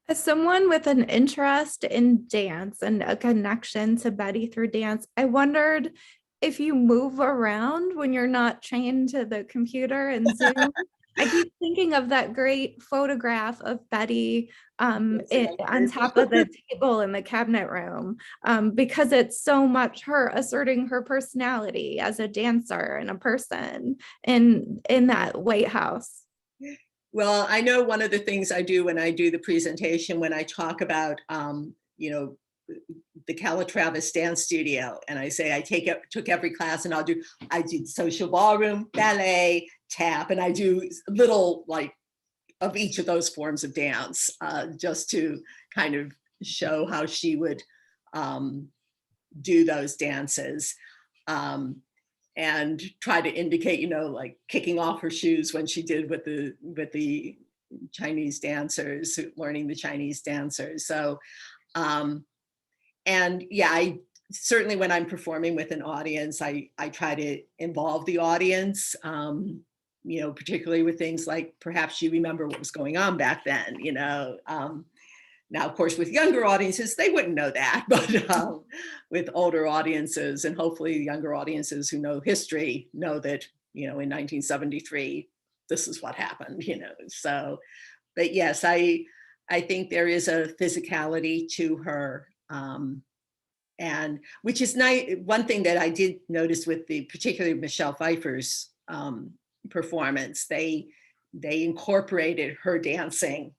As someone with an interest in dance and a connection to Betty through dance, I wondered if you move around when you're not chained to the computer and Zoom. I keep thinking of that great photograph of Betty on top of the table in the cabinet room, because it's so much her asserting her personality as a dancer and a person in that White House. Well, I know one of the things I do when I do the presentation, when I talk about, the Calatrava Dance Studio, and I say I took every class, and I did social ballroom, ballet, tap, and I do little of each of those forms of dance, just to kind of show how she would do those dances. And try to indicate, like kicking off her shoes when she did with the Chinese dancers, learning the Chinese dancers. So, and yeah, I certainly, when I'm performing with an audience, I try to involve the audience, particularly with things like, perhaps you remember what was going on back then, now, of course, with younger audiences, they wouldn't know that, but with older audiences, and hopefully younger audiences who know history, know that, in 1973, this is what happened, you know. So, but yes, I think there is a physicality to her, and which is nice. One thing that I did notice with the particularly Michelle Pfeiffer's performance, they incorporated her dancing,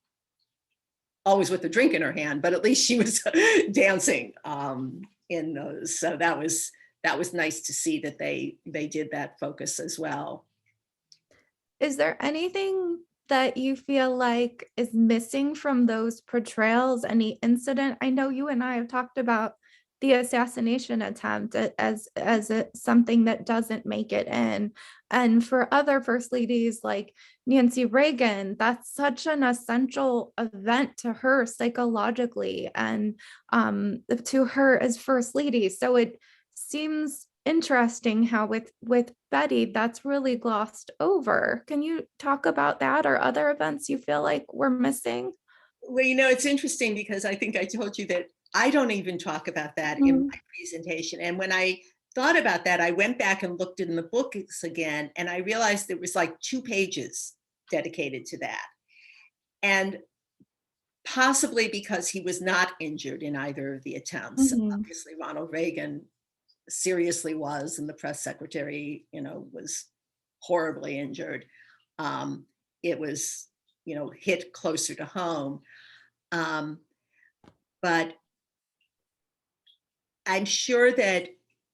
always with a drink in her hand, but at least she was dancing in those. So that was nice to see that they did that focus as well. Is there anything that you feel like is missing from those portrayals? Any incident? I know you and I have talked about the assassination attempt something that doesn't make it in. And for other first ladies like Nancy Reagan, that's such an essential event to her psychologically and to her as first lady. So it seems interesting how with Betty that's really glossed over. Can you talk about that or other events you feel like we're missing? Well, you know, it's interesting because I think I told you that I don't even talk about that in Mm, my presentation. And when I thought about that, I went back and looked in the books again, and I realized there was like 2 pages dedicated to that. And possibly because he was not injured in either of the attempts. mhm, Obviously, Ronald Reagan seriously was, and the press secretary, you know, was horribly injured. It was, you know, hit closer to home. Um, but I'm sure that,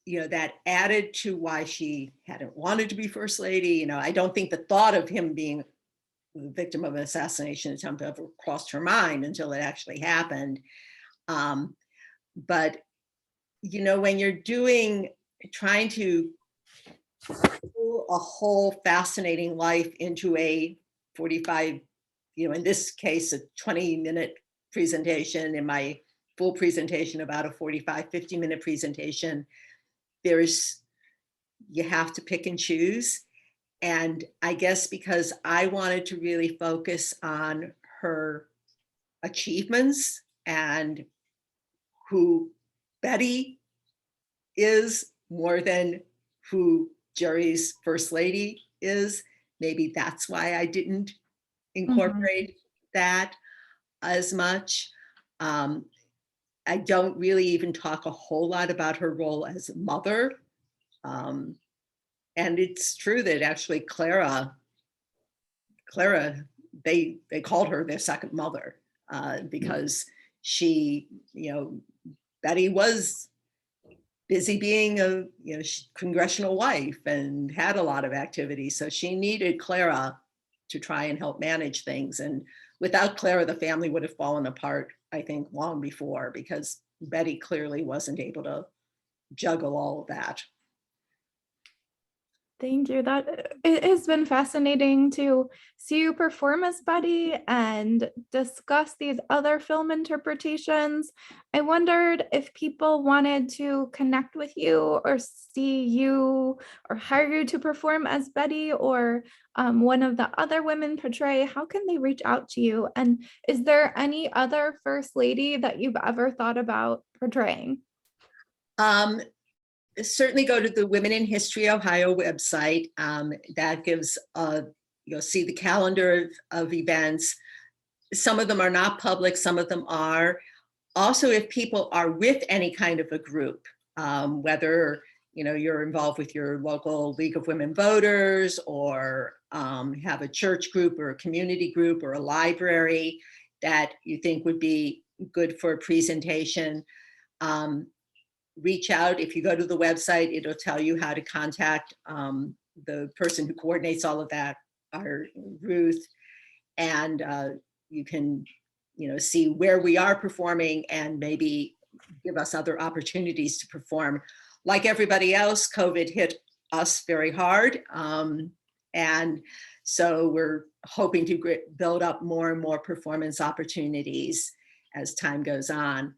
you know, that added to why she hadn't wanted to be first lady. You know, I don't think the thought of him being the victim of an assassination attempt ever crossed her mind until it actually happened. Um, but, you know, when you're trying to pull a whole fascinating life into a 45, you know, in this case, a 20-minute presentation, in my full presentation, about a 45, 50-minute presentation, there's, you have to pick and choose. And I guess because I wanted to really focus on her achievements and who Betty is more than who Jerry's first lady is, maybe that's why I didn't mhm, incorporate that as much. Um, I don't really even talk a whole lot about her role as a mother. Um, and it's true that actually Clara, they called her their second mother because she, you know, Betty was busy being a, you know, congressional wife and had a lot of activities, so she needed Clara to try and help manage things. And without Clara, the family would have fallen apart, I think, long before, because Betty clearly wasn't able to juggle all of that. thank you. It has been fascinating to see you perform as Betty and discuss these other film interpretations. I wondered if people wanted to connect with you or see you or hire you to perform as Betty or one of the other women portray, how can they reach out to you? And is there any other First Lady that you've ever thought about portraying? Um, Certainly go to the Women in History Ohio website. That gives, you'll see the calendar of events. Some of them are not public, some of them are. Also, if people are with any kind of a group, whether, you know, you're involved with your local League of Women Voters or have a church group or a community group or a library that you think would be good for a presentation, reach out. If you go to the website, it'll tell you how to contact the person who coordinates all of that, our Ruth, and you can, you know, see where we are performing and maybe give us other opportunities to perform. Like everybody else, COVID hit us very hard, and so we're hoping to build up more and more performance opportunities as time goes on.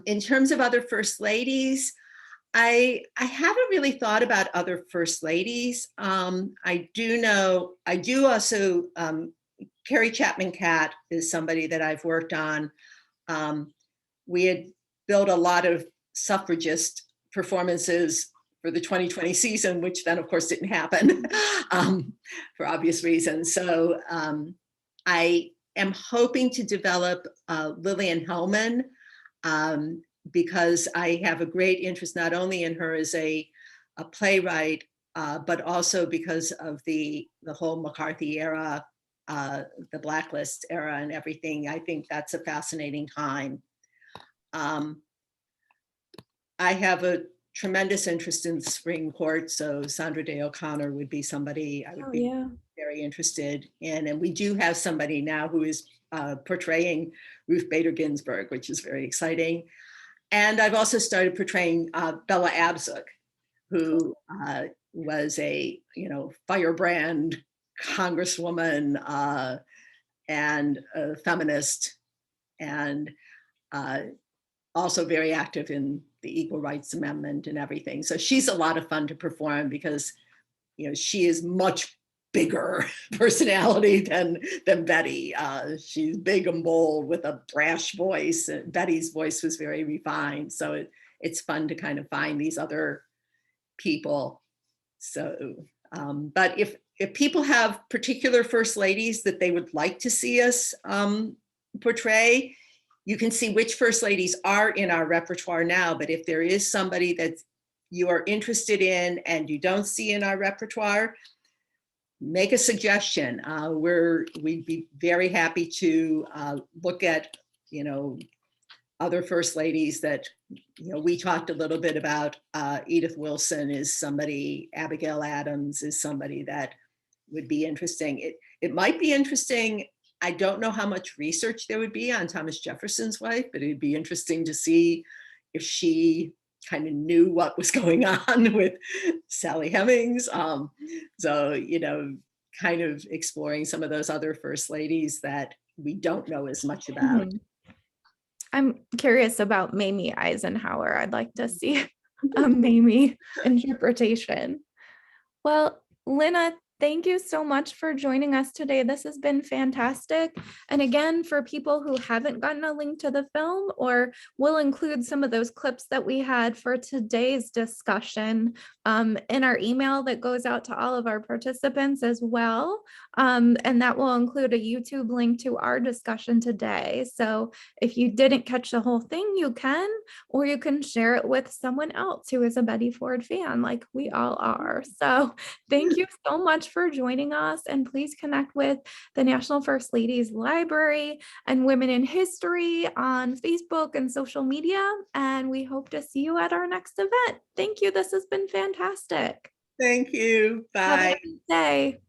In terms of other first ladies, I haven't really thought about other first ladies. I do also, Carrie Chapman Catt is somebody that I've worked on. We had built a lot of suffragist performances for the 2020 season, which then of course didn't happen for obvious reasons. So I am hoping to develop Lillian Hellman, because I have a great interest not only in her as a playwright, but also because of the whole McCarthy era, the Blacklist era and everything. I think that's a fascinating time. I have a tremendous interest in the Supreme Court, so Sandra Day O'Connor would be somebody I would be very interested in. And we do have somebody now who is portraying Ruth Bader Ginsburg, which is very exciting. And I've also started portraying Bella Abzug, who was a firebrand congresswoman and a feminist, and also very active in the Equal Rights Amendment and everything. So she's a lot of fun to perform because she is much bigger personality than Betty. She's big and bold with a brash voice. Betty's voice was very refined. So it's fun to kind of find these other people. So, but if people have particular first ladies that they would like to see us portray, you can see which first ladies are in our repertoire now. But if there is somebody that you are interested in and you don't see in our repertoire, make a suggestion. We'd be very happy to look at, other first ladies that, we talked a little bit about. Edith Wilson is somebody, Abigail Adams is somebody that would be interesting. It might be interesting. I don't know how much research there would be on Thomas Jefferson's wife, but it'd be interesting to see if she kind of knew what was going on with Sally Hemings. So, kind of exploring some of those other first ladies that we don't know as much about. I'm curious about Mamie Eisenhower. I'd like to see a Mamie interpretation. Well, Lynna, thank you so much for joining us today. This has been fantastic. And again, for people who haven't gotten a link to the film, or we'll include some of those clips that we had for today's discussion in our email that goes out to all of our participants as well. And that will include a YouTube link to our discussion today. So if you didn't catch the whole thing, you can, or you can share it with someone else who is a Betty Ford fan like we all are. So thank you so much for joining us, and please connect with the National First Ladies Library and Women in History on Facebook and social media, and we hope to see you at our next event. Thank you. This has been fantastic. Thank you. Bye. Have a good day.